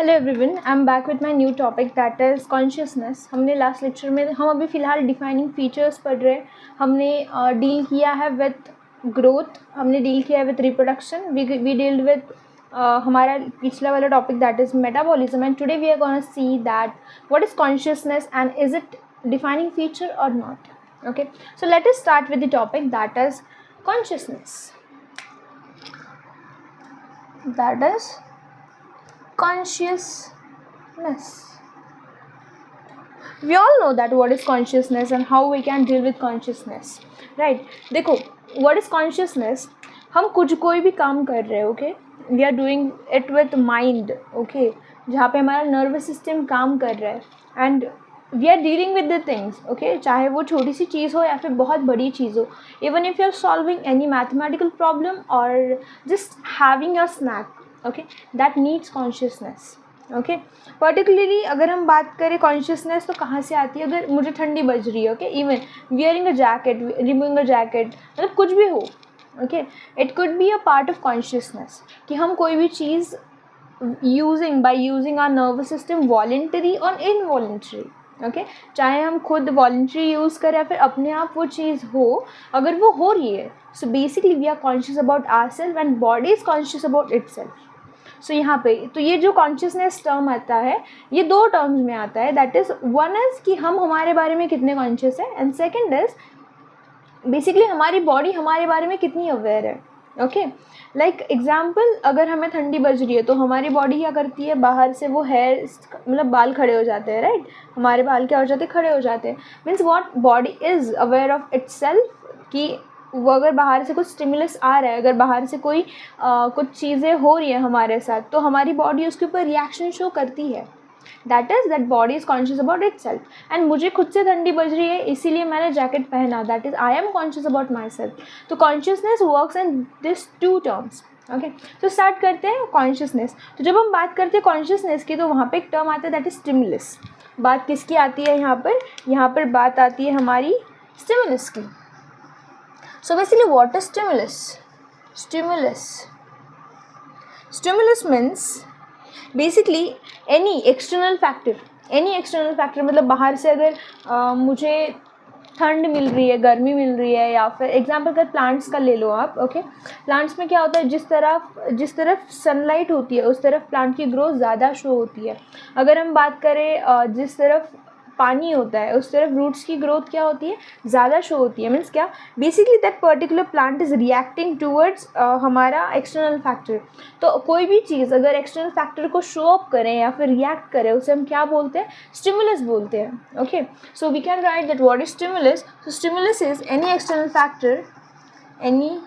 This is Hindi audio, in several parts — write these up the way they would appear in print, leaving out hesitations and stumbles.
Hello everyone, I am back with my new topic that is consciousness. हमने लास्ट लेक्चर में हम अभी फ़िलहाल डिफाइनिंग फीचर्स पढ़ रहे हैं। हमने डील किया है विथ ग्रोथ, हमने डील किया है with reproduction, we dealt with हमारा पिछला वाला topic that is metabolism, and today we are gonna see that what is consciousness and is it defining feature or not. Okay, so let us start with the topic that is consciousness. That is consciousness. We all know that what is consciousness and how we can deal with consciousness, right? देखो, what is consciousness? हम कोई भी काम कर रहे हैं, okay? We are doing it with mind, okay? जहाँ पे हमारा नर्वस सिस्टम काम कर रहा है and we are dealing with the things, okay, चाहे वो छोटी सी चीज़ हो या फिर बहुत बड़ी चीज़ हो. Even if you are solving any mathematical problem और just having your snack, okay, that needs consciousness. Okay, particularly अगर हम बात करें कॉन्शियसनेस तो कहाँ से आती है? अगर मुझे ठंडी बज रही है, okay, even wearing a jacket, removing a jacket, मतलब कुछ भी हो, okay, it could be a part of consciousness कि हम कोई भी चीज़ by using our nervous system voluntary or involuntary, okay, चाहे हम खुद वॉलेंट्री यूज़ करें या फिर अपने आप वो चीज़ हो, अगर वो हो रही है, so basically we are conscious about our self and body is conscious about itself. So यहाँ पे तो ये जो कॉन्शियसनेस टर्म आता है, ये दो टर्म्स में आता है. दैट इज़ वन इज़ कि हम हमारे बारे में कितने कॉन्शियस है, एंड सेकेंड इज़ बेसिकली हमारी बॉडी हमारे बारे में कितनी अवेयर है. ओके, लाइक एग्जाम्पल, अगर हमें ठंडी बज रही है तो हमारी बॉडी क्या करती है, बाहर से वो हेयर मतलब बाल खड़े हो जाते हैं, राइट? हमारे बाल क्या हो जाते हैं, खड़े हो जाते हैं. Means what, body is aware of itself कि वो अगर बाहर से कुछ स्टिमुलस आ रहा है, अगर बाहर से कोई कुछ चीज़ें हो रही है हमारे साथ, तो हमारी बॉडी उसके ऊपर रिएक्शन शो करती है. That is that body is conscious about it self. And मुझे खुद से ठंडी बज रही है इसीलिए मैंने जैकेट पहना, that is I am conscious about myself. तो consciousness works in this two terms. Okay, तो स्टार्ट करते हैं कॉन्शियसनेस. तो जब हम बात करते हैं कॉन्शियसनेस की तो वहाँ पे एक टर्म आता है दैट इज़ स्टिमुलस. बात किसकी आती है यहाँ पर? यहाँ पर बात आती है हमारी स्टिमुलस की. So basically what is stimulus? Stimulus means basically any external factor, मतलब बाहर से अगर मुझे ठंड मिल रही है, गर्मी मिल रही है, या फिर एग्जांपल अगर प्लांट्स का ले लो आप, ओके, प्लांट्स में क्या होता है, जिस तरफ सनलाइट होती है उस तरफ प्लांट की ग्रोथ ज़्यादा शो होती है. अगर हम बात करें जिस तरफ पानी होता है उस तरफ रूट्स की ग्रोथ क्या होती है, ज़्यादा शो होती है. मीन्स क्या, basically that particular plant is reacting towards हमारा एक्सटर्नल फैक्टर. तो कोई भी चीज़ अगर एक्सटर्नल फैक्टर को शो अप करें या फिर रिएक्ट करें, उसे हम क्या बोलते हैं, स्टिमुलस बोलते हैं. Okay, so we can write that what is stimulus. So stimulus is any external factor, any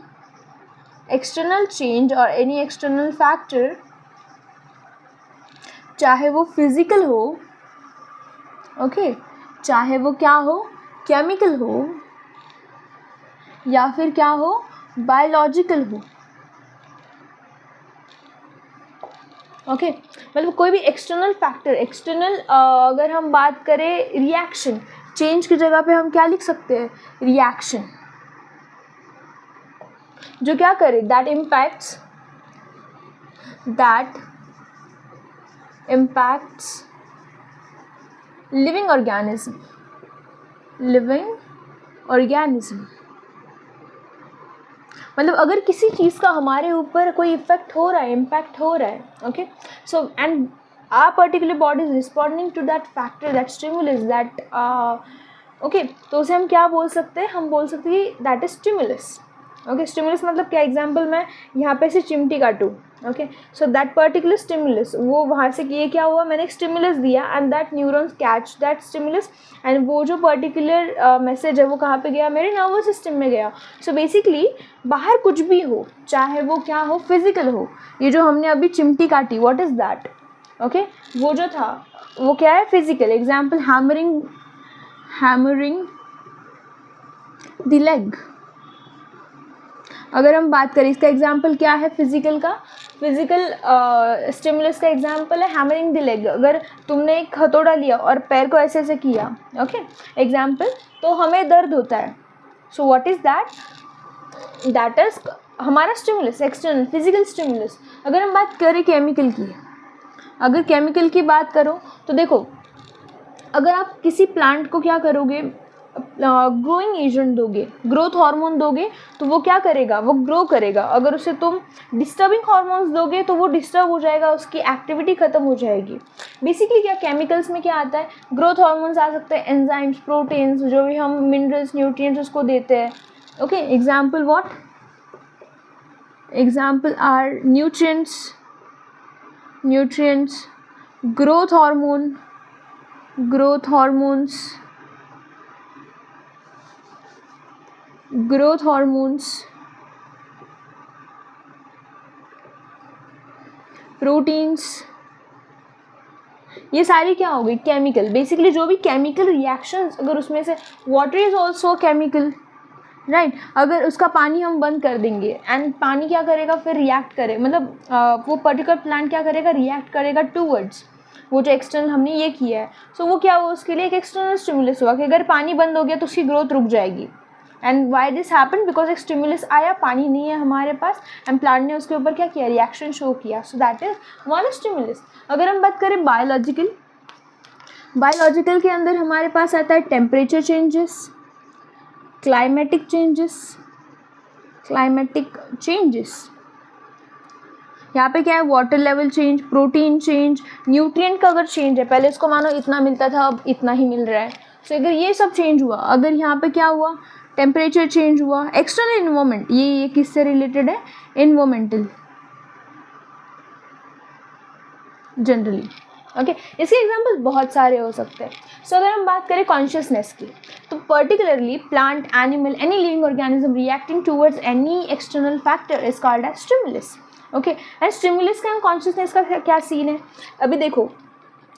external change or any external factor, चाहे वो फिजिकल हो, ओके, चाहे वो क्या हो, केमिकल हो, या फिर क्या हो, बायोलॉजिकल हो. ओके, मतलब कोई भी एक्सटर्नल फैक्टर, अगर हम बात करें रिएक्शन, चेंज की जगह पे हम क्या लिख सकते हैं, रिएक्शन, जो क्या करे, दैट इम्पैक्ट्स लिविंग ऑर्गेनिज्म. मतलब अगर किसी चीज़ का हमारे ऊपर कोई इफेक्ट हो रहा है, इम्पैक्ट हो रहा है, okay, so and our particular body is responding to that factor, that stimulus, that okay, तो उसे हम क्या बोल सकते हैं, हम बोल सकते हैं that is stimulus. Okay, stimulus मतलब क्या, एग्जाम्पल मैं यहाँ पे से चिमटी काटूँ, okay, so that particular stimulus, वो वहाँ से ये क्या हुआ, मैंने एक स्टिमुलस दिया and that neurons catch that stimulus, and वो जो पर्टिकुलर मैसेज है वो कहाँ पे गया, मेरे नर्वस सिस्टम में गया. सो बेसिकली बाहर कुछ भी हो, चाहे वो क्या हो, फिजिकल हो, ये जो हमने अभी चिमटी काटी, व्हाट इज़ दैट, ओके, वो जो था वो क्या है, physical. Example hammering the leg. अगर हम बात करें इसका एग्जाम्पल क्या है, फिजिकल स्टिमुलस का एग्जाम्पल है हैमरिंग द लेग. अगर तुमने एक हथौड़ा लिया और पैर को ऐसे ऐसे किया, ओके, एग्जाम्पल, तो हमें दर्द होता है. So what is that is हमारा स्टिमुलस, एक्सटर्नल फिजिकल स्टिमुलस. अगर हम बात करें केमिकल की, अगर केमिकल की बात करो तो देखो, अगर आप किसी प्लांट को क्या करोगे, ग्रोइंग एजेंट दोगे, ग्रोथ हार्मोन दोगे, तो वो क्या करेगा, वो ग्रो करेगा। अगर उसे तुम डिस्टर्बिंग हार्मोन्स दोगे तो वो डिस्टर्ब हो जाएगा, उसकी एक्टिविटी ख़त्म हो जाएगी। बेसिकली क्या केमिकल्स में क्या आता है, ग्रोथ हार्मोन्स आ सकते हैं, एंजाइम्स, प्रोटीन्स, जो भी हम मिनरल्स, न्यूट्रिएंट्स उसको देते हैं। Okay, example what, example are nutrients, growth hormones, growth proteins, ये सारी क्या हो गई, केमिकल। बेसिकली जो भी केमिकल रिएक्शंस, अगर उसमें से water is also chemical, right. अगर उसका पानी हम बंद कर देंगे एंड पानी क्या करेगा, फिर रिएक्ट करे, मतलब वो पर्टिकुलर प्लांट क्या करेगा, रिएक्ट करेगा टूवर्ड्स वो जो एक्सटर्नल हमने ये किया है। सो वो क्या हुआ, उसके लिए एक एक्सटर्नल स्टिमुलस हुआ कि अगर पानी बंद हो गया तो उसकी ग्रोथ रुक जाएगी। And why this happen, because एक स्टिमुलस आया, पानी नहीं है हमारे पास, एंड प्लांट ने उसके ऊपर क्या किया, रिएक्शन शो किया। So that is one stimulus. अगर हम बात करें बायोलॉजिकल के अंदर हमारे पास आता है टेम्परेचर चेंजेस, क्लाइमेटिक चेंजेस, यहाँ पे क्या है, water level change, protein change, nutrient का अगर चेंज है, पहले इसको मानो इतना मिलता था अब इतना ही मिल रहा है, सो अगर ये सब चेंज हुआ, अगर यहाँ पे क्या हुआ, टेम्परेचर चेंज हुआ, एक्सटर्नल इन्वायरमेंट, ये किससे रिलेटेड है, इन्वायरमेंटल जनरली। ओके, इसके एग्जाम्पल बहुत सारे हो सकते हैं। सो अगर हम बात करें कॉन्शियसनेस की, तो particularly plant, animal, any living organism reacting towards any external factor is called as stimulus. Okay, and stimulus का कॉन्शियसनेस का क्या सीन है, अभी देखो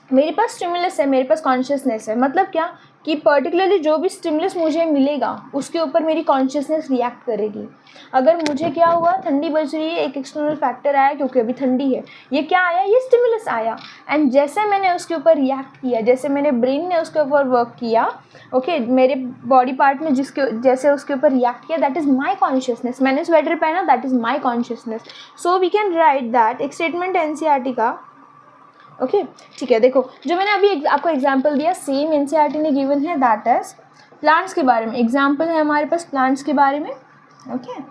मेरे पास स्टिमुलस है, मेरे पास कॉन्शियसनेस है, मतलब क्या कि पर्टिकुलरली जो भी स्टिमुलस मुझे मिलेगा उसके ऊपर मेरी कॉन्शियसनेस रिएक्ट करेगी। अगर मुझे क्या हुआ, ठंडी बज रही है, एक एक्सटर्नल फैक्टर आया क्योंकि अभी ठंडी है, ये क्या आया, ये स्टिमुलस आया, एंड जैसे मैंने उसके ऊपर रिएक्ट किया, जैसे मेरे ब्रेन ने उसके ऊपर वर्क किया, ओके, मेरे बॉडी पार्ट में जिसके जैसे उसके ऊपर रिएक्ट किया, दैट इज़ माई कॉन्शियसनेस। मैंने स्वेटर पहना, that is my consciousness. So we can write that, एक स्टेटमेंट एनसीईआरटी का, ओके ठीक है। देखो जो मैंने अभी आपको एग्जांपल दिया, सेम एनसीईआरटी ने गिवन है, दैट इज प्लांट्स के बारे में, एग्जांपल है हमारे पास प्लांट्स के बारे में। Okay,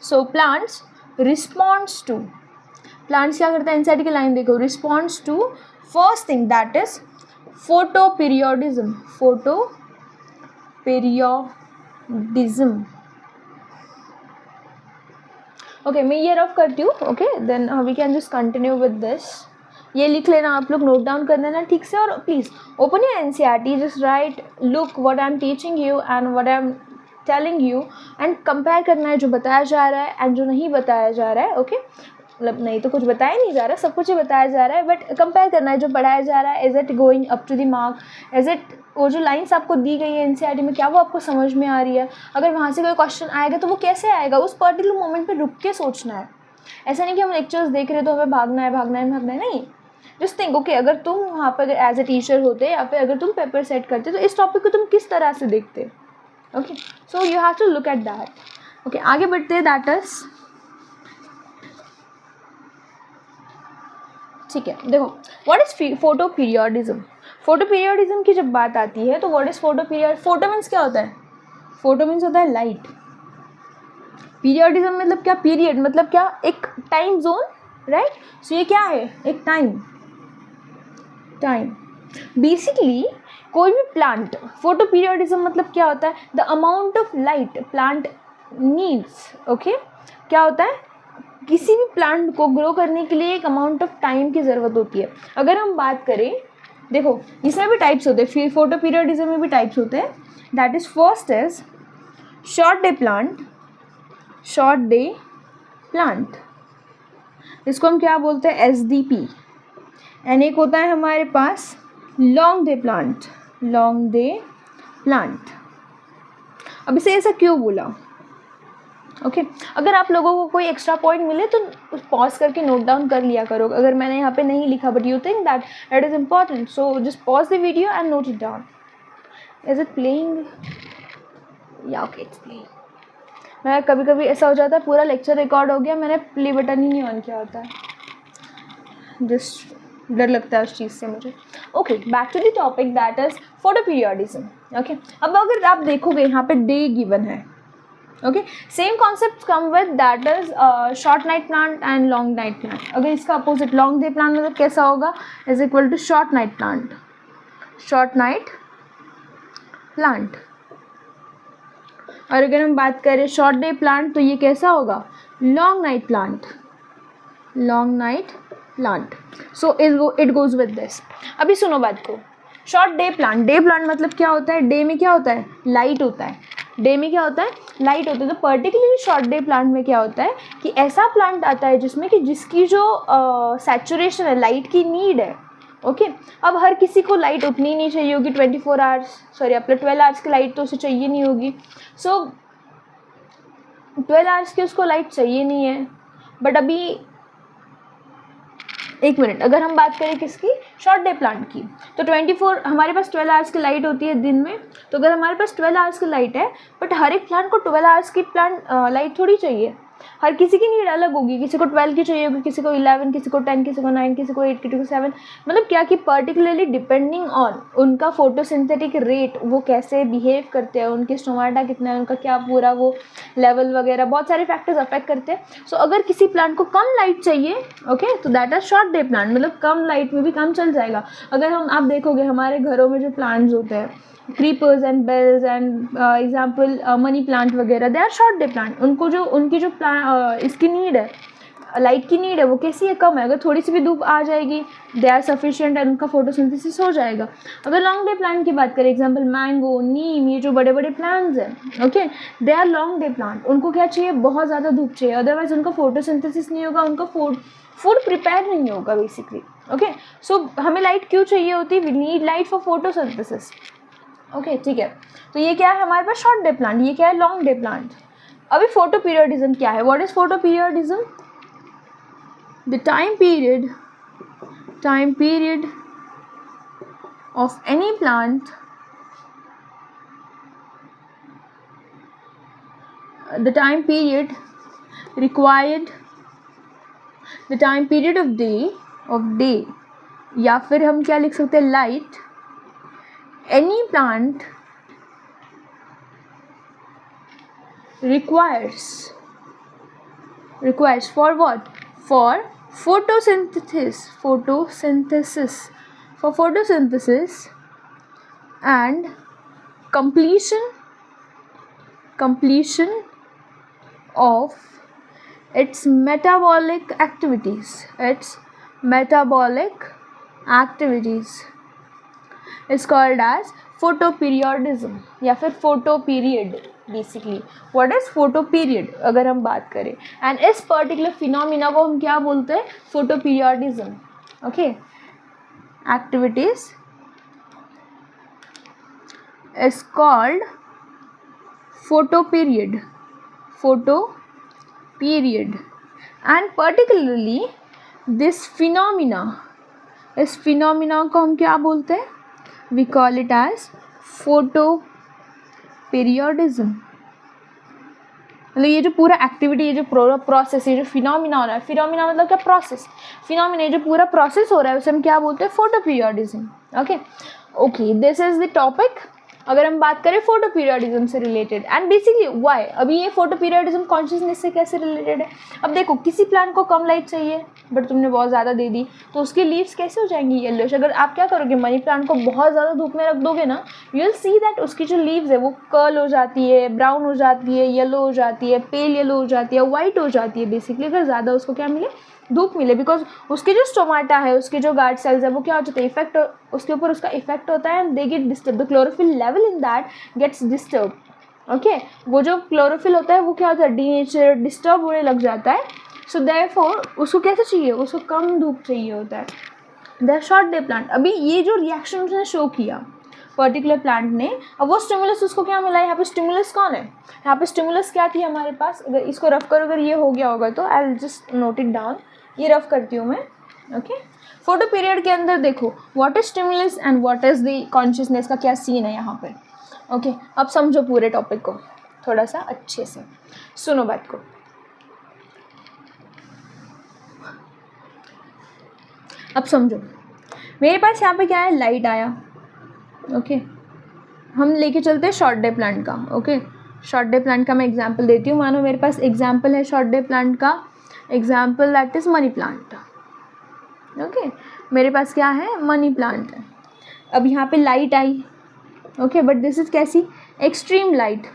so plants responds to, plants क्या करता है, एनसीईआरटी की लाइन देखो, responds to first thing that is photoperiodism, okay मैं ये रफ करती हूँ। Okay, then we can just continue with this. ये लिख लेना आप लोग, नोट डाउन कर लेना ठीक से, और please open your NCERT, just right, look what I am teaching you and what I am telling you, and compare करना है जो बताया जा रहा है एंड जो नहीं बताया जा रहा है। ओके, मतलब नहीं तो कुछ बताया नहीं जा रहा, सब कुछ ही बताया जा रहा है, बट कंपेयर करना है जो पढ़ाया जा रहा है, is it going up to the mark, is it, वो जो लाइन्स आपको दी गई है एनसीईआरटी में, क्या वो आपको समझ में आ रही है। अगर वहाँ से कोई क्वेश्चन आएगा तो वो कैसे आएगा, उस पर्टिकुलर मोमेंट पर रुक के सोचना है। ऐसा नहीं कि हम लेक्चर्स देख रहे तो हमें भागना है, नहीं। जस्ट थिंक, ओके, अगर तुम वहाँ पर एज ए टीचर होते या फिर अगर तुम पेपर सेट करते तो इस टॉपिक को तुम किस तरह से देखते। Okay, so you have to look at that. Okay, आगे बढ़ते हैं, दैट इज, ठीक है। देखो व्हाट इज फोटोपीरियोडिज्म। फोटोपीरियोडिज्म की जब बात आती है तो व्हाट इज फोटोपीरियोड, फोटो मीन्स क्या होता है, फोटो मीन्स होता है लाइट, पीरियोडिज्म मतलब क्या, पीरियड मतलब क्या, एक टाइम जोन, राइट। सो ये क्या है, एक टाइम। बेसिकली कोई भी प्लांट, फोटोपीरियोडिज्म मतलब क्या होता है, the amount of light plant needs. Okay, क्या होता है, किसी भी प्लांट को ग्रो करने के लिए एक अमाउंट ऑफ टाइम की ज़रूरत होती है। अगर हम बात करें, देखो इसमें भी टाइप्स होते हैं, फोटोपीरियोडिज्म में भी टाइप्स होते हैं, that is first is short day plant, इसको हम क्या बोलते हैं, SDP। एंड एक होता है हमारे पास लॉन्ग डे प्लांट। अब इसे ऐसा क्यों बोला, ओके अगर आप लोगों को कोई एक्स्ट्रा पॉइंट मिले तो पॉज करके नोट डाउन कर लिया करो, अगर मैंने यहाँ पे नहीं लिखा but you think that is important, so just pause the video and note it down. Is it playing, या ओके इट्स प्लेइंग। मैं कभी कभी ऐसा हो जाता है पूरा लेक्चर रिकॉर्ड हो गया, मैंने प्ले बटन ही नहीं ऑन किया होता है, जस्ट डर लगता है उस चीज़ से मुझे। Okay, back to the topic that is photoperiodism. Okay, अब अगर आप देखोगे यहाँ पे डे गिवन है, okay, same concept come with that is short night plant and long night plant. अगर इसका अपोजिट लॉन्ग डे प्लांट मतलब कैसा होगा, is equal to short night plant, short night plant. और अगर हम बात करें शॉर्ट डे प्लांट तो ये कैसा होगा, long night plant, long night plant. So it goes with this. अभी सुनो बात को, शॉर्ट डे प्लांट मतलब क्या होता है, डे में क्या होता है, लाइट होता है, डे में क्या होता है, लाइट होता है। तो पर्टिकुलरली शॉर्ट डे प्लांट में क्या होता है कि ऐसा प्लांट आता है जिसमें कि जिसकी जो सैचुरेशन है, लाइट की नीड है। ओके, अब हर किसी को लाइट उतनी नहीं चाहिए होगी 24 आवर्स, सॉरी अपने 12 आवर्स की लाइट तो उसे चाहिए नहीं होगी। सो 12 आवर्स की उसको लाइट चाहिए नहीं है। बट अभी एक मिनट, अगर हम बात करें किसकी, शॉर्ट डे प्लांट की, तो 24 हमारे पास 12 आवर्स की लाइट होती है दिन में। तो अगर हमारे पास 12 आवर्स की लाइट है, बट हर एक प्लांट को 12 आवर्स की लाइट थोड़ी चाहिए, हर किसी की नीड अलग होगी। किसी को 12 की चाहिए होगी, किसी को 11, किसी को 10, किसी को 9, किसी को 8, किसी को 7। मतलब क्या कि पर्टिकुलरली डिपेंडिंग ऑन उनका फोटोसिंथेटिक रेट, वो कैसे बिहेव करते हैं, उनके स्टोमाटा कितना है, उनका क्या पूरा वो लेवल वगैरह, बहुत सारे फैक्टर्स अफेक्ट करते हैं। सो अगर किसी प्लांट को कम लाइट चाहिए, ओके, तो that is short day plant, मतलब कम लाइट में भी काम चल जाएगा। अगर आप देखोगे हमारे घरों में जो प्लांट्स होते हैं, क्रीपर्स एंड बेल्स एंड एग्जाम्पल मनी प्लांट वगैरह, they are short day plant. उनकी जो इसकी नीड है, लाइट की नीड है, वो कैसी है, कम है। अगर थोड़ी सी भी धूप आ जाएगी, दे आर सफिशिएंट एंड उनका फोटोसिंथेसिस हो जाएगा। अगर लॉन्ग डे प्लांट की बात करें, एग्जाम्पल मैंगो, नीम, ये जो बड़े बड़े प्लांट्स हैं, okay, they are long day plant. उनको क्या चाहिए, बहुत ज़्यादा धूप चाहिए, अदरवाइज उनका फोटोसिंथेसिस नहीं होगा, उनका फूड प्रिपेयर नहीं होगा बेसिकली। ओके, सो हमें लाइट क्यों चाहिए होती है, we need light for photosynthesis. Okay, ठीक है। तो ये क्या है हमारे पास शॉर्ट डे प्लांट, ये क्या है लॉन्ग डे प्लांट। अभी फोटो पीरियडिज्म क्या है, what is photo periodism, the time period of any plant, the time period required, the time period of day, या फिर हम क्या लिख सकते हैं, light any plant requires for what, for photosynthesis and completion of its metabolic activities is called as photoperiodism या फिर photo period। Basically what is photo period अगर हम बात करें, एंड इस पर्टिकुलर फिनोमिना को हम क्या बोलते हैं, photo periodism. Okay, activities is called photo period and particularly this इस phenomena को हम क्या बोलते हैं, we call it as photo periodism। मतलब ये जो पूरा एक्टिविटी, ये जो प्रोसेस, ये जो फिनोमिना हो रहा है, फिनोमिना मतलब क्या, प्रोसेस, फिनोमिना, ये जो पूरा प्रोसेस हो रहा है उसे हम क्या बोलते हैं, photo periodism. Okay, this is the topic अगर हम बात करें फोटो पीरियडिज्म से रिलेटेड। एंड बेसिकली व्हाई, अभी ये फोटो पीरियडिज्म कॉन्शियसनेस से कैसे रिलेटेड है। अब देखो, किसी प्लांट को कम लाइट चाहिए बट तुमने बहुत ज़्यादा दे दी, तो उसकी लीव्स कैसे हो जाएंगी येलोइश। अगर आप क्या करोगे, मनी प्लांट को बहुत ज़्यादा धूप में रख दोगे ना, यू विल सी दैट उसकी जो लीव्स है वो कर्ल हो जाती है, ब्राउन हो जाती है, येलो हो जाती है, पेल येलो हो जाती है, वाइट हो जाती है बेसिकली, अगर ज़्यादा उसको क्या मिले, धूप मिले। बिकॉज उसके जो स्टोमाटा है, उसके जो गार्ड सेल्स है, वो क्या हो जाता है, इफेक्ट, उसके ऊपर उसका इफेक्ट होता है and they get disturb, the chlorophyll level in that gets disturb. Okay, वो जो क्लोरोफिल होता है वो क्या होता है, डीनेचर, डिस्टर्ब होने लग जाता है। सो देयरफॉर उसको कैसे चाहिए, उसको कम धूप चाहिए होता है। द शॉर्ट डे प्लांट, अभी ये जो रिएक्शन उसने शो किया पर्टिकुलर प्लांट ने, अब वो स्टिमुलस उसको क्या मिला, यहाँ पे स्टिमुलस कौन है, यहाँ पे स्टिमुलस क्या थी हमारे पास। अगर इसको रफ करो, अगर ये हो गया होगा तो I will just note it down, ये रफ करती हूँ मैं। ओके, फोटो पीरियड के अंदर देखो what is stimulus and what is the consciousness का क्या सीन है यहाँ पे। ओके, अब समझो पूरे टॉपिक को थोड़ा सा अच्छे से, सुनो बात को। अब समझो, मेरे पास यहाँ पे क्या है, लाइट आया, ओके। हम लेके चलते हैं शॉर्ट डे प्लांट का, ओके। शॉर्ट डे प्लांट का मैं एग्जांपल देती हूँ। मानो मेरे पास एग्जांपल है शॉर्ट डे प्लांट का, example that is money plant, okay. मेरे पास क्या है, मनी प्लांट है। अब यहाँ पे light I, okay, but this is कैसी, एक्सट्रीम लाइट,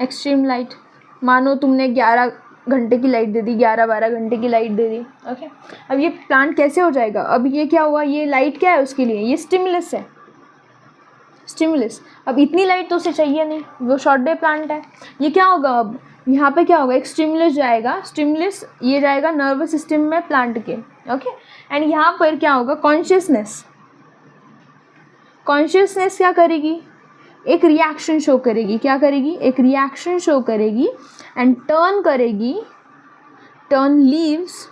एक्सट्रीम लाइट। मानो तुमने 11 घंटे की लाइट दे दी, 11-12 घंटे की लाइट दे दी, ओके। अब ये प्लांट कैसे हो जाएगा, अब ये क्या हुआ, ये लाइट क्या है उसके लिए, ये स्टिमुलस है, स्टिमुलस। अब इतनी लाइट तो उसे चाहिए नहीं, वो शॉर्ट डे प्लांट है। ये क्या होगा, अब यहाँ पे क्या होगा, एक स्टिमुलस जाएगा, स्टिमुलस ये जाएगा नर्वस सिस्टम में प्लांट के, ओके। एंड यहाँ पर क्या होगा, कॉन्शियसनेस, कॉन्शियसनेस क्या करेगी, एक रिएक्शन शो करेगी, क्या करेगी, एक रिएक्शन शो करेगी एंड टर्न करेगी, टर्न लीव्स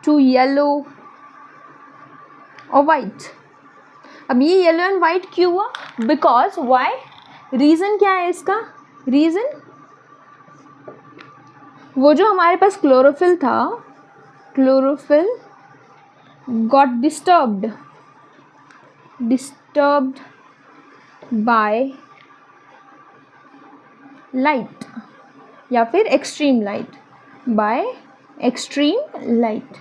टू येलो और वाइट। अब ये येलो एंड वाइट क्यों हुआ, बिकॉज वाई, रीज़न क्या है इसका, रीज़न वो जो हमारे पास क्लोरोफिल था, chlorophyll got disturbed, disturbed by light या फिर extreme light, by extreme light.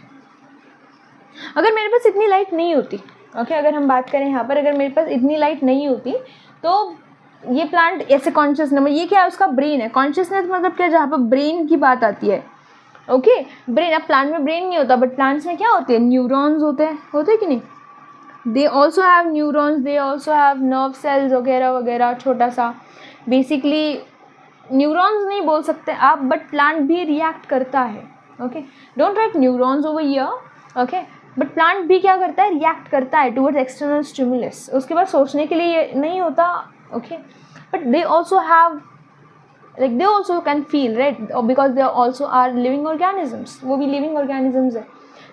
अगर मेरे पास इतनी लाइट नहीं होती, ओके, अगर हम बात करें यहाँ पर, अगर मेरे पास इतनी लाइट नहीं होती तो ये प्लांट ऐसे कॉन्शियस नंबर, ये क्या है, उसका ब्रेन है। कॉन्शियसनेस मतलब क्या, जहाँ पर ब्रेन की बात आती है, ओके, ब्रेन। अब प्लांट में ब्रेन नहीं होता, बट प्लांट्स में क्या होते हैं, न्यूरॉन्स होते हैं कि नहीं, दे also have neurons, they also have nerve cells वगैरह वगैरह, छोटा सा, बेसिकली न्यूरॉन्स नहीं बोल सकते आप, बट प्लांट भी रिएक्ट करता है, okay. Don't write neurons over here, okay, but plant भी क्या करता है, रिएक्ट करता है टुवर्ड्स एक्सटर्नल स्टिमुलस, उसके बाद सोचने के लिए ये नहीं होता, okay. But they also have, like they also can feel, right, because they also are living organisms, वो भी लिविंग ऑर्गेनिजम्स है,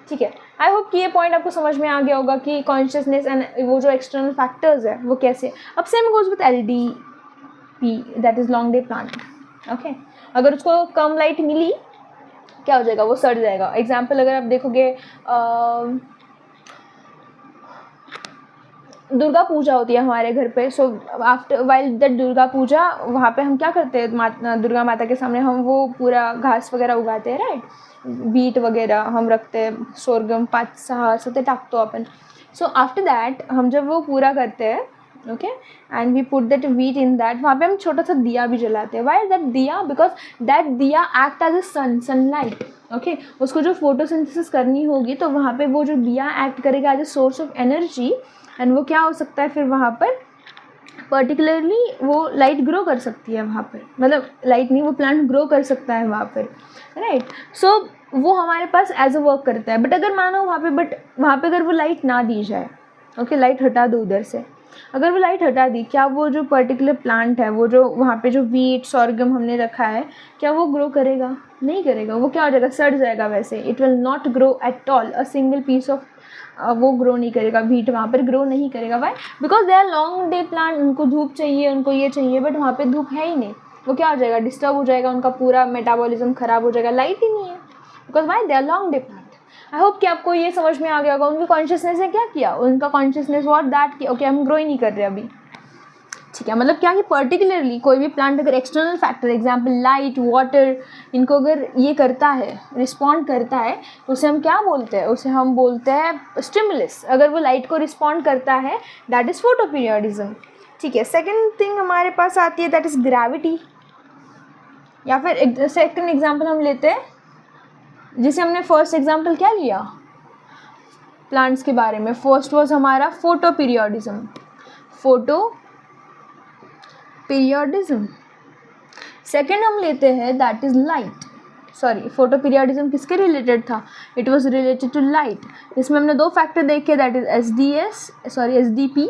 ठीक है। आई होप कि ये पॉइंट आपको समझ में आ गया होगा कि कॉन्शियसनेस एंड वो जो एक्सटर्नल फैक्टर्स है वो कैसे। अब same goes with LDP, that is long day plant, okay. अगर उसको कम लाइट मिली क्या हो जाएगा, वो सड़ जाएगा। एग्जाम्पल अगर आप देखोगे, दुर्गा पूजा होती है हमारे घर पे, so after while that Durga Puja, वहाँ पे हम क्या करते हैं, दुर्गा माता के सामने हम वो पूरा घास वगैरह उगाते हैं, राइट, बीट वगैरह हम रखते हैं, सोरगम 5-6 असं ते टाकतो आपण। सो आफ्टर दैट हम जब वो पूरा करते हैं, okay, and we put that wheat in that, वहाँ पे हम छोटा सा दिया भी जलाते हैं। Why that diya, because that diya act as a sunlight, okay. उसको जो फोटोसिंथेसिस करनी होगी तो वहाँ पे वो जो दिया एक्ट करेगा as a source of energy, and वो क्या हो सकता है फिर वहाँ पर पर्टिकुलरली वो लाइट ग्रो कर सकती है वहाँ पर, मतलब लाइट नहीं, वो प्लांट ग्रो कर सकता है वहाँ पर, राइट। सो वो हमारे पास एज अ वर्क करता है। बट अगर मानो वहाँ पे अगर वो लाइट ना दी जाए, ओके, लाइट हटा दो उधर से, अगर वो लाइट हटा दी, क्या वो जो पर्टिकुलर प्लांट है, वो जो वहाँ पे जो वीट सॉर्गम हमने रखा है, क्या वो ग्रो करेगा, नहीं करेगा, वो क्या हो जाएगा, सड़ जाएगा। वैसे it will not grow at all, a single piece of वो ग्रो नहीं करेगा, वीट वहाँ पर ग्रो नहीं करेगा। Why, because they are long day plant, उनको धूप चाहिए, उनको ये चाहिए, बट वहाँ पे धूप है ही नहीं, वो क्या हो जाएगा, डिस्टर्ब हो जाएगा, उनका पूरा मेटाबॉलिज्म ख़राब हो जाएगा, लाइट ही नहीं है, because why, they are long day plant. I hope कि आपको ये समझ में आ गया होगा। उनकी कॉन्शियसनेस ने क्या किया, उनका कॉन्शियसनेस वॉट दैट कि ओके हम ग्रो ही नहीं कर रहे अभी, ठीक है। मतलब क्या कि पर्टिकुलरली कोई भी प्लांट अगर external factor, example light, water, इनको अगर ये करता है, रिस्पॉन्ड करता है, तो उसे हम क्या बोलते हैं, उसे हम बोलते हैं स्टिमुलस। अगर वो लाइट को रिस्पॉन्ड करता है, दैट इज़ फोटोपीरियोडिज्म, ठीक है। सेकेंड थिंग हमारे पास आती है, दैट इज़ ग्रेविटी, या फिर सेकेंड एग्जाम्पल हम लेते हैं, जिसे हमने फर्स्ट एग्जाम्पल क्या लिया प्लांट्स के बारे में, फर्स्ट वाज हमारा फोटोपीरियोडिज्म, फोटोपीरियोडिज्म। सेकेंड हम लेते हैं that is light, sorry, photoperiodism किसके रिलेटेड था, it was related to light. इसमें हमने 2 फैक्टर देखे, that is SDP,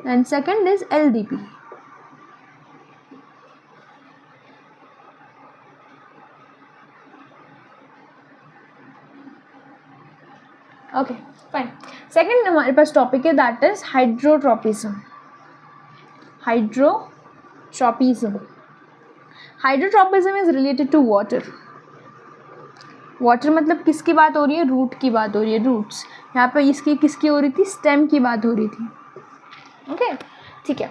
and second is LDP। Okay fine. Second हमारे पास टॉपिक है, that is hydrotropism. Hydrotropism is related to water. Water मतलब किसकी बात हो रही है, रूट की बात हो रही है, रूट्स। यहाँ पे इसकी किसकी हो रही थी, स्टेम की बात हो रही थी। ओके ठीक है।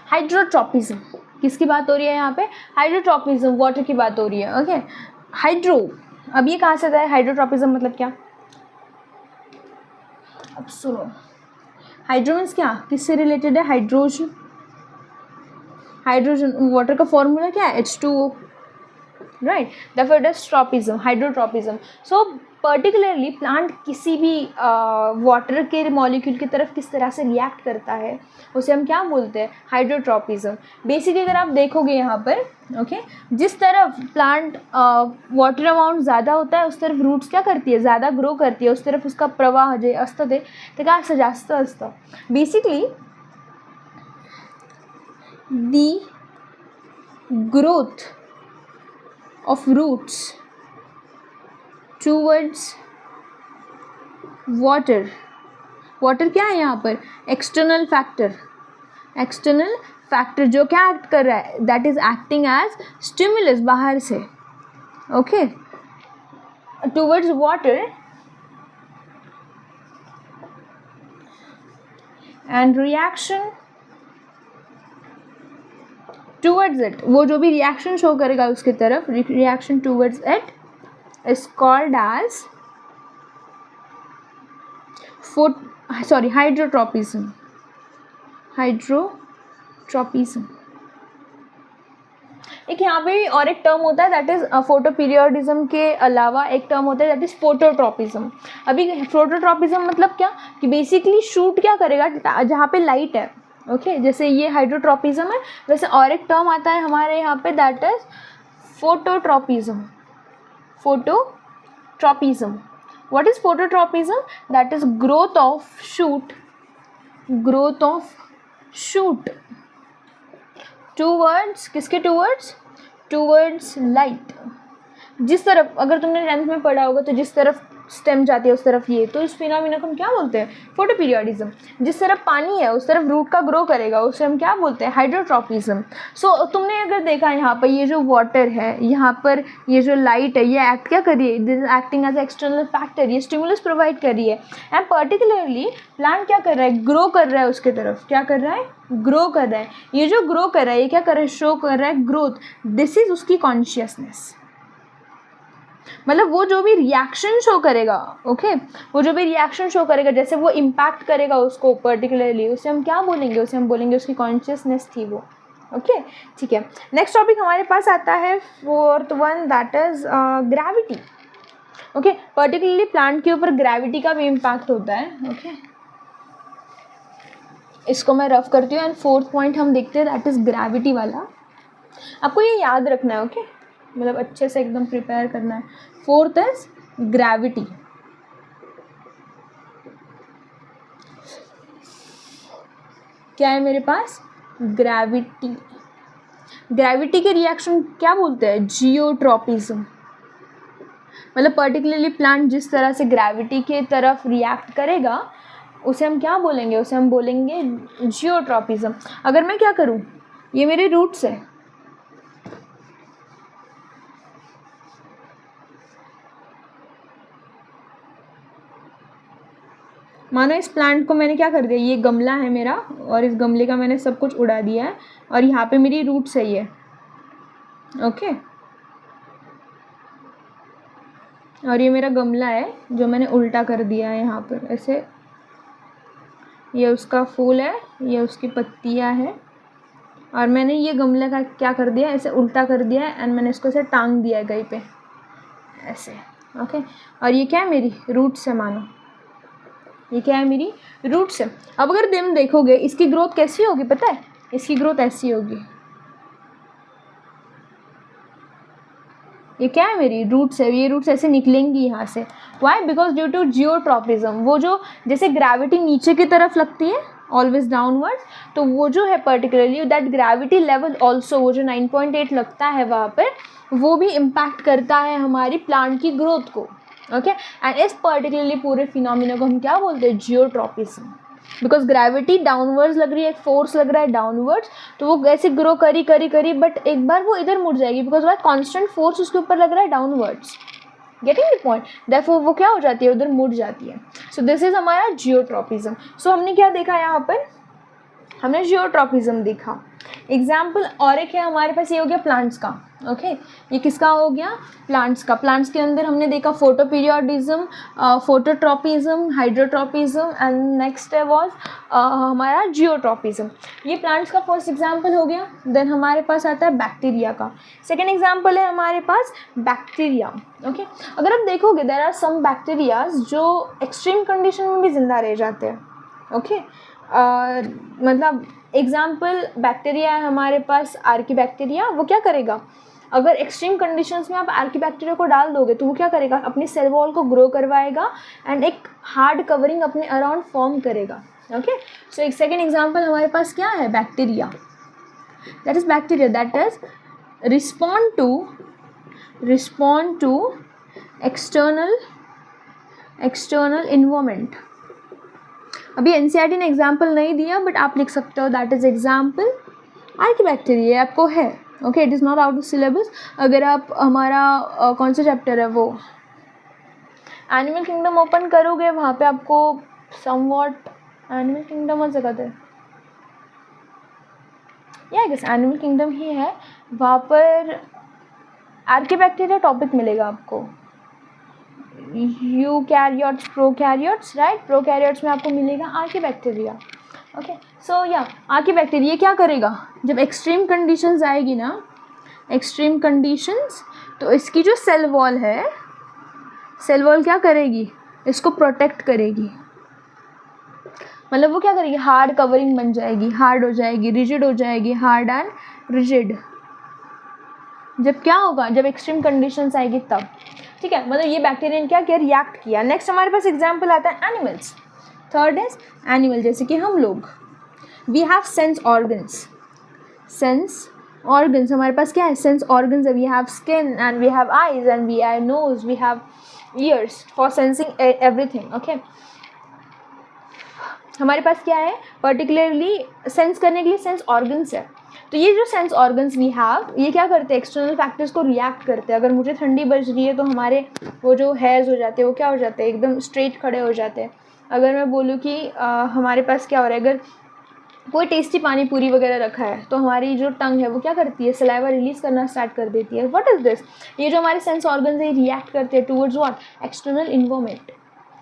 हाइड्रोट्रॉपिज्म किसकी बात हो रही है यहाँ पे, हाइड्रोट्रॉपिज्म वाटर की बात हो रही है। ओके हाइड्रो, अब ये कहाँ से आता है हाइड्रोट्रॉपिज्म मतलब क्या, अब सुनो हाइड्रो मीन्स क्या, किससे रिलेटेड है, हाइड्रोजन, हाइड्रोजन वाटर का फॉर्मूला क्या है H2O, right, therefore it is tropism, hydrotropism. So particularly plant किसी भी वाटर के मॉलिक्यूल की तरफ किस तरह से रिएक्ट करता है उसे हम क्या बोलते हैं, हाइड्रोट्रॉपिज्म। बेसिकली अगर आप देखोगे यहाँ पर ओके जिस तरफ प्लांट वाटर अमाउंट ज़्यादा होता है उस तरफ रूट्स क्या करती है, ज़्यादा ग्रो करती है, उस तरफ उसका प्रवाह जे असतं ते काय असतं, जास्त असतं। Basically the growth of roots towards water, water क्या है यहाँ पर, एक्सटर्नल फैक्टर, एक्सटर्नल फैक्टर जो क्या एक्ट कर रहा है, that is acting as stimulus बाहर से, okay towards water and reaction towards it, वो जो भी रिएक्शन शो करेगा उसकी तरफ, reaction towards it is called as hydrotropism, hydrotropism. एक यहाँ पे और एक टर्म होता है दैट इज फोटोपीरियोडिज्म के अलावा एक टर्म होता है दैट इज फोटोट्रॉपिज्म। अभी फोटोट्रॉपिज्म मतलब क्या कि बेसिकली शूट क्या करेगा जहाँ पे लाइट है, ओके जैसे ये हाइड्रोट्रॉपिज्म है, वैसे और एक टर्म आता है हमारे यहाँ पे that is phototropism, phototropism. What is phototropism, that is growth of shoot, growth of shoot towards, किसके टूवर्ड्स, टूवर्ड्स लाइट। जिस तरफ अगर तुमने 10th में पढ़ा होगा तो जिस तरफ स्टेम जाती है उस तरफ ये, तो इस फिनोमिना को हम क्या बोलते हैं, फोटोपीरियोडिज्म। जिस तरफ पानी है उस तरफ रूट का ग्रो करेगा उसे हम क्या बोलते हैं, हाइड्रोट्रॉपिज्म। सो तुमने अगर देखा यहाँ पर ये जो वाटर है, यहाँ पर ये जो लाइट है, ये एक्ट क्या कर रही है, this is acting as external factor, ये स्टिमुलस प्रोवाइड कर रही है। एंड पर्टिकुलरली प्लांट क्या कर रहा है, ग्रो कर रहा है उसके तरफ, क्या कर रहा है, ग्रो कर रहा है। ये जो ग्रो कर रहा है ये क्या कर रहा है, शो कर रहा है ग्रोथ, दिस इज उसकी कॉन्शियसनेस। मतलब वो जो भी रिएक्शन शो करेगा, ओके वो जो भी रिएक्शन शो करेगा, जैसे वो इम्पैक्ट करेगा उसको पर्टिकुलरली, उसे हम क्या बोलेंगे, उसे हम बोलेंगे उसकी कॉन्शियसनेस थी वो। ओके ठीक है। नेक्स्ट टॉपिक हमारे पास आता है fourth one, that is gravity. Okay particularly plant के ऊपर ग्रेविटी का भी इम्पैक्ट होता है। ओके इसको मैं रफ करती हूँ एंड फोर्थ पॉइंट हम देखते हैं दैट इज ग्रेविटी वाला। आपको ये याद रखना है, ओके मतलब अच्छे से एकदम प्रिपेयर करना है। Fourth is gravity. क्या है मेरे पास, ग्रेविटी। ग्रेविटी के रिएक्शन क्या बोलते हैं, जियोट्रॉपिज्म। मतलब पर्टिकुलरली प्लांट जिस तरह से ग्रेविटी के तरफ रिएक्ट करेगा उसे हम क्या बोलेंगे, उसे हम बोलेंगे जियोट्रॉपिज्म। अगर मैं क्या करूँ, ये मेरे रूट्स है, मानो इस प्लांट को मैंने क्या कर दिया, ये गमला है मेरा और इस गमले का मैंने सब कुछ उड़ा दिया है और यहाँ पे मेरी रूट्स है ये, ओके और ये मेरा गमला है जो मैंने उल्टा कर दिया है यहाँ पर ऐसे। ये उसका फूल है, ये उसकी पत्तियाँ हैं और मैंने ये गमले का क्या कर दिया, ऐसे उल्टा कर दिया है एंड मैंने इसको ऐसे टांग दिया है कहीं पे ऐसे, ओके और ये क्या है, मेरी रूट्स है, मानो ये क्या है, मेरी रूट्स है। अब अगर तुम देखोगे इसकी ग्रोथ कैसी होगी पता है, इसकी ग्रोथ ऐसी होगी, ये क्या है, मेरी रूट्स है, ये रूट्स ऐसे निकलेंगी यहाँ से। Why, because due to geotropism. वो जो जैसे ग्रेविटी नीचे की तरफ लगती है ऑलवेज डाउनवर्ड्स, तो वो जो है particularly that gravity level also, वो जो 9.8 लगता है वहाँ पर, वो भी इम्पैक्ट करता है हमारी प्लांट की ग्रोथ को। ओके एंड इस पर्टिकुलरली पूरे फिनोमिना को हम क्या बोलते हैं, जियोट्रॉपिज्म। बिकॉज ग्रेविटी डाउनवर्ड्स लग रही है, एक फोर्स लग रहा है डाउनवर्ड्स, तो वो ऐसे ग्रो करी बट एक बार वो इधर मुड़ जाएगी बिकॉज वह कांस्टेंट फोर्स उसके ऊपर लग रहा है downwards. Getting the point, therefore वो क्या हो जाती है, उधर मुड़ जाती है. सो दिस इज हमारा जियोट्रॉपिज्म. सो हमने क्या देखा यहाँ पर, हमने जियोट्रॉपिज्म देखा. एग्जाम्पल और एक है हमारे पास, ये हो गया प्लांट्स का. ओके ये किसका हो गया, प्लांट्स का. प्लांट्स के अंदर हमने देखा photoperiodism, phototropism, hydrotropism and next was हमारा जियोट्रॉपिज्म. ये प्लांट्स का फर्स्ट एग्जाम्पल हो गया. देन हमारे पास आता है बैक्टीरिया का. सेकेंड एग्जाम्पल है हमारे पास बैक्टीरिया. ओके अगर आप देखोगे देयर आर सम बैक्टीरियाज जो एक्सट्रीम कंडीशन में भी जिंदा रह जाते हैं. ओके मतलब एग्जाम्पल बैक्टीरिया है हमारे पास, आर्की बैक्टीरिया. वो क्या करेगा, अगर एक्सट्रीम कंडीशंस में आप आर्की बैक्टीरिया को डाल दोगे तो वो क्या करेगा, अपनी सेल वॉल को ग्रो करवाएगा एंड एक हार्ड कवरिंग अपने अराउंड फॉर्म करेगा. ओके सो एक सेकेंड एग्जाम्पल हमारे पास क्या है, bacteria. That is bacteria that is respond to external environment. अभी एनसीईआरटी ने एग्जाम्पल नहीं दिया बट आप लिख सकते हो, that is example archaebacteria आपको है. Okay it is not out of syllabus. अगर आप हमारा कौन सा चैप्टर है वो एनिमल किंगडम ओपन करोगे, वहाँ पे आपको समवॉट एनिमल किंगडम और जगह है या आई गेस एनिमल किंगडम ही है, वहाँ पर आर्की बैक्टीरिया टॉपिक मिलेगा आपको. Eukaryotes, prokaryotes, right. प्रोकैरियोट्स में आपको मिलेगा आर्की बैक्टीरिया. ओके सो या आर्की बैक्टीरिया क्या करेगा, जब एक्सट्रीम कंडीशंस आएगी ना, एक्सट्रीम कंडीशंस, तो इसकी जो सेल वॉल है, सेल वॉल क्या करेगी, इसको प्रोटेक्ट करेगी. मतलब वो क्या करेगी, हार्ड कवरिंग बन जाएगी, हार्ड हो जाएगी, रिजिड हो जाएगी, हार्ड एंड रिजिड. जब क्या होगा, जब एक्सट्रीम कंडीशंस आएगी तब. ठीक है, मतलब ये बैक्टीरिया ने क्या किया, रिएक्ट किया. नेक्स्ट हमारे पास एग्जाम्पल आता है एनिमल्स. थर्ड इज एनिमल, जैसे कि हम लोग, we have sense organs. Sense organs हमारे पास क्या है, सेंस ऑर्गन्स है. We have skin and we have eyes and we have nose, we have ears for sensing everything. Okay हमारे पास क्या है, पर्टिकुलरली सेंस करने के लिए सेंस ऑर्गन्स है. तो ये जो सेंस ऑर्गन्स वी हैव, ये क्या करते हैं, एक्सटर्नल फैक्टर्स को रिएक्ट करते हैं. अगर मुझे ठंडी बज रही है तो हमारे वो जो हेयर्स हो जाते हैं वो क्या हो जाते हैं, एकदम स्ट्रेट खड़े हो जाते हैं. अगर मैं बोलूँ कि हमारे पास क्या हो रहा है, अगर कोई टेस्टी पानी पूरी वगैरह रखा है तो हमारी जो टंग है वो क्या करती है, सलाइवा रिलीज करना स्टार्ट कर देती है. व्हाट इज दिस, ये जो हमारे सेंस ऑर्गन्स है रिएक्ट करते हैं towards what, external environment.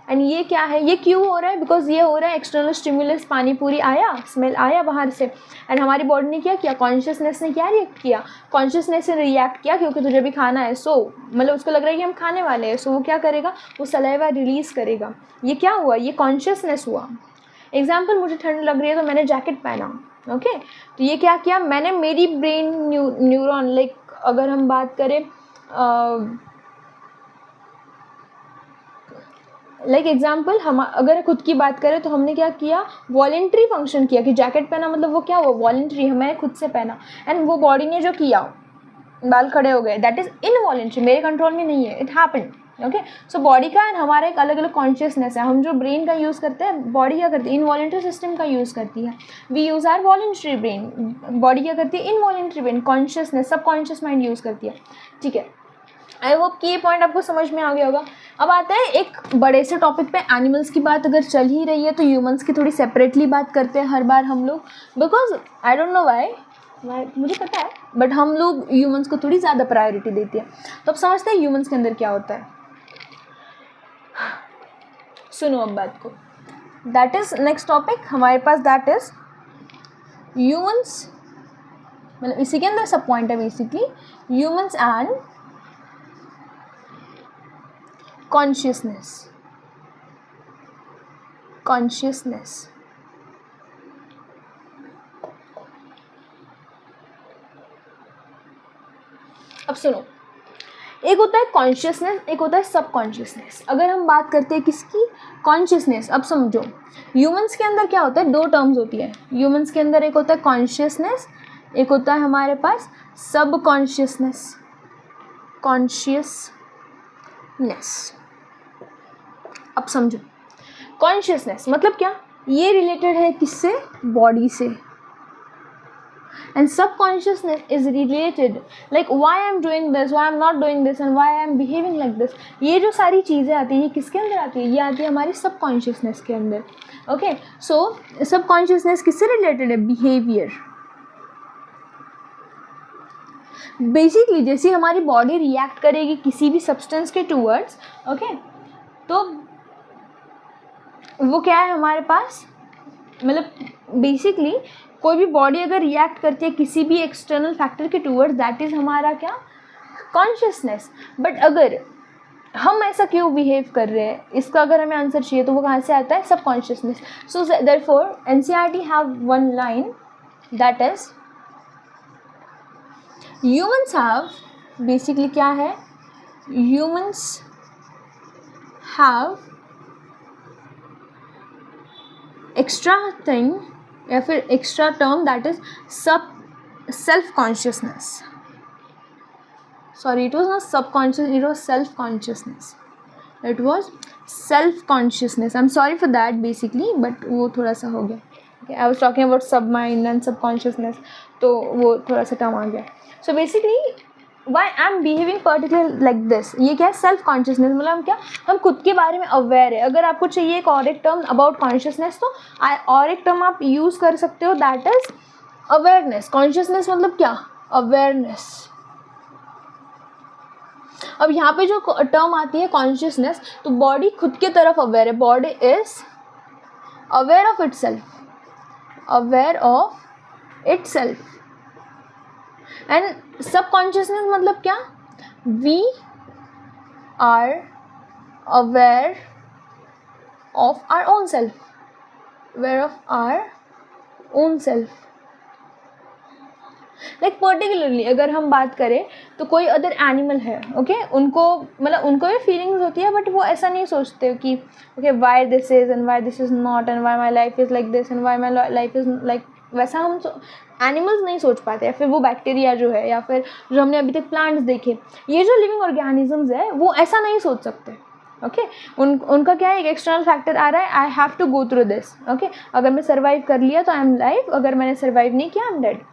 And ये क्या है, ये क्यों हो रहा है, बिकॉज ये हो रहा है एक्सटर्नल स्टिमुलस, पानी पूरी आया, स्मेल आया बाहर से, एंड हमारी बॉडी ने क्या किया, कॉन्शियसनेस ने क्या रिएक्ट किया, कॉन्शियसनेस से रिएक्ट किया, क्योंकि तुझे भी खाना है. सो मतलब उसको लग रहा है कि हम खाने वाले हैं, सो वो क्या करेगा, वो सलाइवा रिलीज करेगा. ये क्या हुआ, ये कॉन्शियसनेस हुआ. एग्जाम्पल, मुझे ठंड लग रही है तो मैंने जैकेट पहना. ओके तो ये क्या किया मैंने, मेरी ब्रेन न्यूरॉन, लाइक अगर हम बात करें लाइक एग्जाम्पल, हम अगर खुद की बात करें तो हमने क्या किया, वॉलेंट्री फंक्शन किया कि जैकेट पहना, मतलब वो क्या हुआ, वॉलेंट्री, हमें खुद से पहना. एंड वो बॉडी ने जो किया, बाल खड़े हो गए, दैट इज इनवॉलेंट्री, मेरे कंट्रोल में नहीं है, it happened. Okay so body का एंड हमारा एक अलग अलग कॉन्शियसनेस है. हम जो ब्रेन का यूज़ करते हैं, बॉडी क्या करती है, इनवॉलेंट्री सिस्टम का यूज़ करती है. We use our voluntary brain, body क्या करती है, involuntary brain, consciousness, subconscious mind use करती है. ठीक है, आई होप कि ये पॉइंट आपको समझ में आ गया होगा. अब आता है एक बड़े से टॉपिक पे, एनिमल्स की बात अगर चल ही रही है तो ह्यूमंस की थोड़ी सेपरेटली बात करते हैं हर बार हम लोग, because I don't know why, मुझे पता है, बट हम लोग ह्यूमंस को थोड़ी ज़्यादा प्रायोरिटी देती है. तो अब समझते हैं ह्यूमंस के अंदर क्या होता है. सुनो अब बात को, दैट इज नेक्स्ट टॉपिक हमारे पास, दैट इज ह्यूमंस, मतलब इसी के अंदर सब पॉइंट है बेसिकली, ह्यूमंस एंड कॉन्शियसनेस. अब सुनो, एक होता है कॉन्शियसनेस, एक होता है सब कॉन्शियसनेस. अगर हम बात करते हैं किसकी, कॉन्शियसनेस. अब समझो, ह्यूमंस के अंदर क्या होता है, दो टर्म्स होती है ह्यूमंस के अंदर, एक होता है कॉन्शियसनेस, एक होता है हमारे पास सब कॉन्शियसनेस. अब समझो, कॉन्शियसनेस मतलब क्या, ये रिलेटेड है किससे, बॉडी से. And subconsciousness is related, like why I'm doing this, why I'm not doing this, and why I'm behaving like this. ये जो सारी चीज़ें आती हैं ये किसके अंदर आती है? ये आती है हमारी सबकॉन्शियसनेस के अंदर. ओके, सो सबकॉन्शियसनेस किससे रिलेटेड है? बिहेवियर. बेसिकली जैसे हमारी बॉडी रिएक्ट करेगी किसी भी सब्सटेंस के टूवर्ड्स, ओके, तो वो क्या है हमारे पास, मतलब बेसिकली कोई भी बॉडी अगर रिएक्ट करती है किसी भी एक्सटर्नल फैक्टर के टूवर्ड्स, दैट इज़ हमारा क्या? कॉन्शियसनेस. बट अगर हम ऐसा क्यों बिहेव कर रहे हैं, इसका अगर हमें आंसर चाहिए तो वो कहाँ से आता है? Subconsciousness. So therefore NCERT have one line that is humans have, basically क्या है? ह्यूमंस हैव एक्स्ट्रा थिंग या फिर extra term that is self consciousness. Sorry, it was not subconscious, it was self consciousness. It was self consciousness. I am sorry for that basically, but वो थोड़ा सा हो गया. आई वॉज टॉकिंग अबाउट सब माइंड एंड सबकॉन्शियसनेस, तो वो थोड़ा सा टर्म आ गया. सो basically why I am behaving particular like this, ये क्या है? Self consciousness. मतलब हम क्या, हम खुद के बारे में अवेयर है. अगर आपको चाहिए एक और एक टर्म अबाउट कॉन्शियसनेस, तो और एक टर्म आप यूज़ कर सकते हो, दैट इज अवेयरनेस. कॉन्शियसनेस मतलब क्या? अवेयरनेस. अब यहाँ पे जो टर्म आती है कॉन्शियसनेस, तो बॉडी खुद के तरफ अवेयर है. Body is aware of itself, aware of itself. And subconsciousness मतलब क्या? We are aware of our own self, aware of our own self. Like particularly अगर हम बात करें तो कोई अदर एनिमल है, ओके, उनको मतलब उनको भी फीलिंग्स होती है, बट वो ऐसा नहीं सोचते कि okay why this is and why this is not and why my life is like this and why my life is like, वैसा हम एनिमल्स नहीं सोच पाते. या फिर वो बैक्टीरिया जो है, या फिर जो हमने अभी तक प्लांट्स देखे, ये जो लिविंग ऑर्गेनिजम्स है वो ऐसा नहीं सोच सकते. ओके, उनका क्या है? एक एक्सटर्नल फैक्टर आ रहा है, I have to go through this. Okay, अगर मैं सर्वाइव कर लिया तो आई एम लाइव, अगर मैंने सर्वाइव नहीं किया आई एम डेड.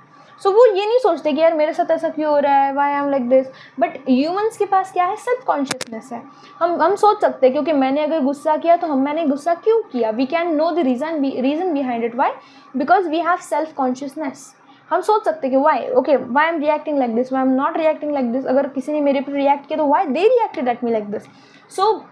सो वो ये नहीं सोचते कि यार मेरे साथ ऐसा क्यों हो रहा है, why I am like this. But humans के पास क्या है? सेल्फ कॉन्शियसनेस है. हम सोच सकते हैं क्योंकि मैंने अगर गुस्सा किया तो मैंने गुस्सा क्यों किया. We can know the reason behind it. Why? Because we have self consciousness. हम सोच सकते हैं कि why, okay, why am reacting like this, why am not reacting like this. अगर किसी ने मेरे पर रिएक्ट किया तो why they reacted at me like this. So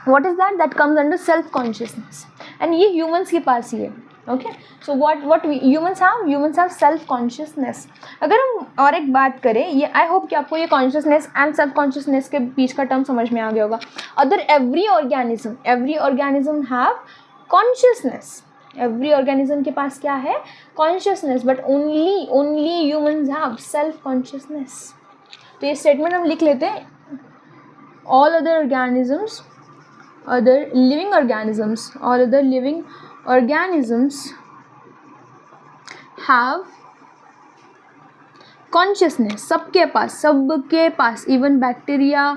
what is that? That comes under self consciousness, and ये humans के पास ही है. Okay, so what humans have self consciousness. अगर हम और एक बात करें, ये आई होप कि आपको ये consciousness and self consciousness के बीच का टर्म समझ में आ गया होगा. Other every organism have consciousness. every organism के पास क्या है? consciousness. but only humans have self consciousness. तो ये स्टेटमेंट हम लिख लेते हैं. all other living organisms have consciousness. सबके पास इवन बैक्टीरिया,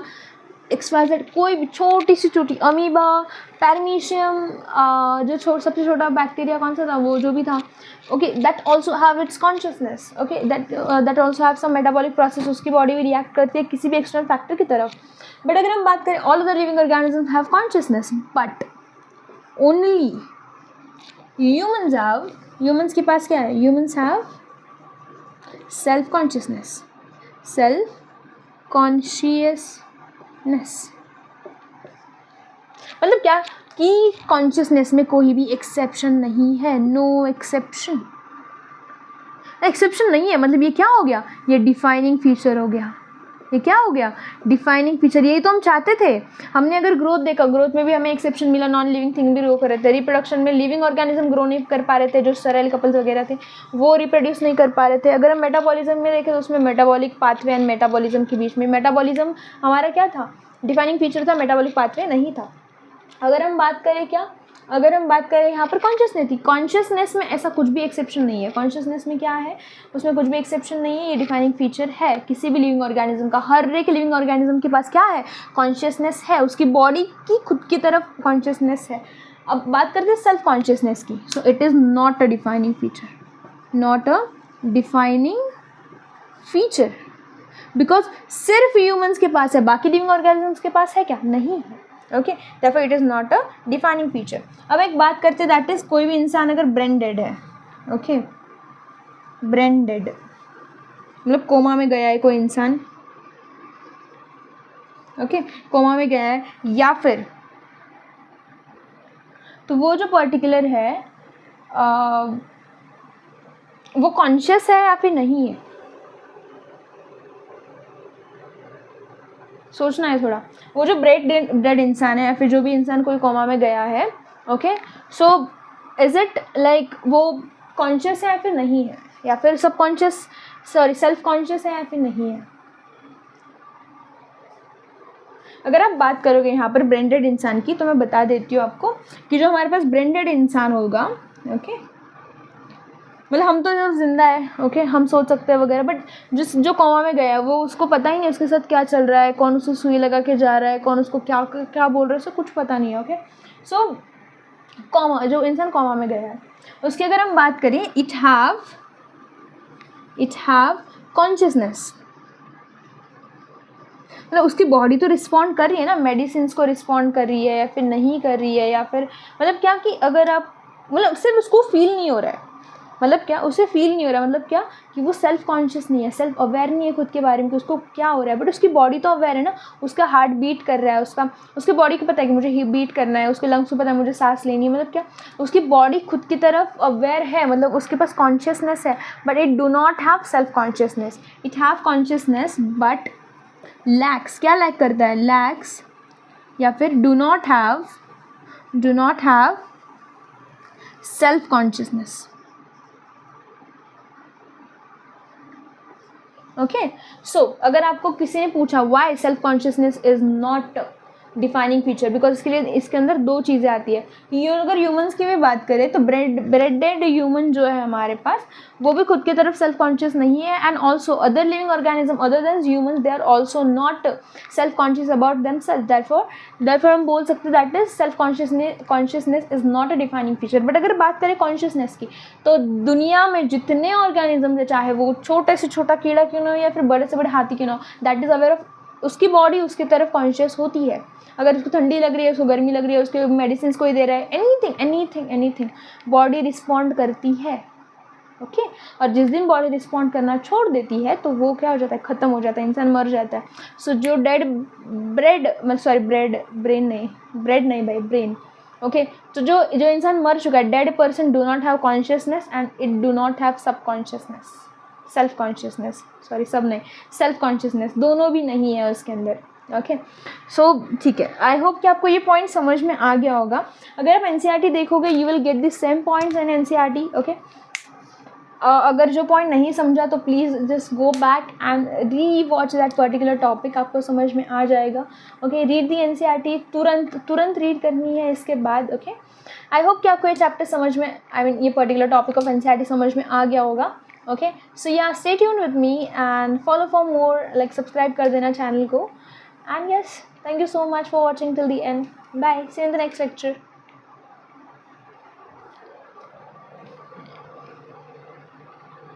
XYZ, कोई भी छोटी सी अमीबा, पैरामीशियम, जो सबसे छोटा बैक्टीरिया कौन सा था, वो जो भी था, okay, that also have its consciousness. Okay, that also have some metabolic process. उसकी बॉडी भी रिएक्ट करती है किसी भी एक्सटर्नल फैक्टर की तरफ. बट अगर हम बात करें all other living organisms have consciousness, but only humans के पास क्या है? Humans have self consciousness. मतलब क्या कि कॉन्शियसनेस में कोई भी एक्सेप्शन नहीं है. नो एक्सेप्शन नहीं है. मतलब ये क्या हो गया? ये डिफाइनिंग फीचर हो गया. ये क्या हो गया? Defining feature. यही तो हम चाहते थे. हमने अगर ग्रोथ देखा, ग्रोथ में भी हमें एक्सेप्शन मिला, नॉन लिविंग थिंग भी ग्रो कर रहे थे. रिप्रोडक्शन में लिविंग ऑर्गेनिज्म ग्रो नहीं कर पा रहे थे, जो स्टेराइल कपल्स वगैरह थे वो रिप्रोड्यूस नहीं कर पा रहे थे. अगर हम मेटाबॉलिज्म में देखें तो उसमें मेटाबॉलिक पाथवे एंड मेटाबॉलिज्म के बीच में, मेटाबॉलिज्म हमारा क्या था? डिफाइनिंग फीचर था, मेटाबॉलिक पाथवे नहीं था. अगर हम बात करें यहाँ पर कॉन्शियसनेस में ऐसा कुछ भी एक्सेप्शन नहीं है. कॉन्शियसनेस में क्या है? उसमें कुछ भी एक्सेप्शन नहीं है. ये डिफाइनिंग फीचर है किसी भी लिविंग ऑर्गेनिज्म का. हर एक लिविंग ऑर्गेनिज्म के पास क्या है? कॉन्शियसनेस है. उसकी बॉडी की खुद की तरफ कॉन्शियसनेस है. अब बात करते हैं सेल्फ कॉन्शियसनेस की. So it is not a defining feature, not a defining feature, because सिर्फ ह्यूमंस के पास है, बाकी लिविंग ऑर्गेनिजम्स के पास है क्या? नहीं है. Okay, therefore it is not a defining feature. अब एक बात करते हैं, दैट इज़ कोई भी इंसान अगर ब्रेन डेड है, ओके, ब्रेन डेड मतलब कोमा में गया है कोई इंसान, ओके, कोमा में गया है, या फिर तो वो जो पर्टिकुलर है वो कॉन्शियस है या फिर नहीं है, सोचना है थोड़ा. वो जो डेड इंसान है या फिर जो भी इंसान कोई कोमा में गया है, okay, so is it like वो कॉन्शियस है या फिर नहीं है, या फिर सब कॉन्शियस सेल्फ कॉन्शियस है या फिर नहीं है. अगर आप बात करोगे यहाँ पर ब्रेन डेड इंसान की, तो मैं बता देती हूँ आपको कि जो हमारे पास ब्रेन डेड इंसान होगा, ओके, मतलब हम तो जो जिंदा है, ओके, हम सोच सकते हैं वगैरह, बट जो कोमा में गया है वो, उसको पता ही नहीं उसके साथ क्या चल रहा है, कौन उसको सुई लगा के जा रहा है, कौन उसको क्या क्या बोल रहा है, उसको कुछ पता नहीं है. ओके, सो कोमा, जो इंसान कोमा में गया है उसकी अगर हम बात करें, इट हैव कॉन्शियसनेस, मतलब उसकी बॉडी तो रिस्पॉन्ड कर रही है ना, मेडिसिन को रिस्पॉन्ड कर रही है या फिर नहीं कर रही है, या फिर मतलब क्या कि अगर आप मतलब सिर्फ उसको फील नहीं हो रहा है, मतलब क्या उसे फील नहीं हो रहा है, मतलब क्या कि वो सेल्फ कॉन्शियस नहीं है, सेल्फ अवेयर नहीं है खुद के बारे में कि उसको क्या हो रहा है, बट उसकी बॉडी तो अवेयर है ना, उसका हार्ट बीट कर रहा है, उसके बॉडी को पता है कि मुझे बीट करना है, उसके लंग्स को पता है मुझे सांस लेनी है, मतलब क्या उसकी बॉडी खुद की तरफ अवेयर है, मतलब उसके पास कॉन्शियसनेस है, but it do not have self consciousness. It have consciousness but lacks, क्या लैक करता है? लैक्स या फिर do not have self consciousness. Okay, so अगर आपको किसी ने पूछा why self consciousness is not defining feature, because इसके लिए इसके अंदर दो चीज़ें आती है. ये अगर ह्यूमंस की भी बात करें तो ब्रेडेड ह्यूमन जो है हमारे पास, वो भी खुद की तरफ सेल्फ कॉन्शियस नहीं है, and also other living organism other than humans, they are also not self conscious about themselves. Therefore हम बोल सकते that is self consciousness is not a defining feature. But अगर बात करें कॉन्शियसनेस की, तो दुनिया में जितने ऑर्गेनिज्म है, चाहे वो छोटे से छोटा कीड़ा क्यों ना हो या फिर बड़े से बड़े हाथी क्यों ना हो, दैट इज अवेयर ऑफ, उसकी बॉडी उसकी तरफ कॉन्शियस होती है. अगर उसको ठंडी लग रही है, उसको गर्मी लग रही है, उसके मेडिसिन कोई दे रहा है, एनीथिंग बॉडी रिस्पॉन्ड करती है. ओके, और जिस दिन बॉडी रिस्पॉन्ड करना छोड़ देती है तो वो क्या हो जाता है? ख़त्म हो जाता है, इंसान मर जाता है. सो जो ब्रेन, ओके, तो जो इंसान मर चुका है, dead person do not have consciousness and it do not have self consciousness, दोनों भी नहीं है उसके अंदर. ओके, सो ठीक है, आई होप कि आपको ये पॉइंट समझ में आ गया होगा. अगर आप एनसीईआरटी देखोगे, you will get the same points in NCERT. Okay, अगर जो पॉइंट नहीं समझा तो please just go back and re watch that particular topic, आपको समझ में आ जाएगा. ओके, रीड दी एनसीईआरटी, तुरंत रीड करनी है इसके बाद. ओके, आई होप कि आपको ये चैप्टर समझ में, ये पर्टिकुलर टॉपिक ऑफ एनसीईआरटी समझ में आ गया होगा. ओके, सो या stay tuned with me and follow for more, like subscribe कर देना चैनल को. And yes, thank you so much for watching till the end. Bye. See you in the next lecture.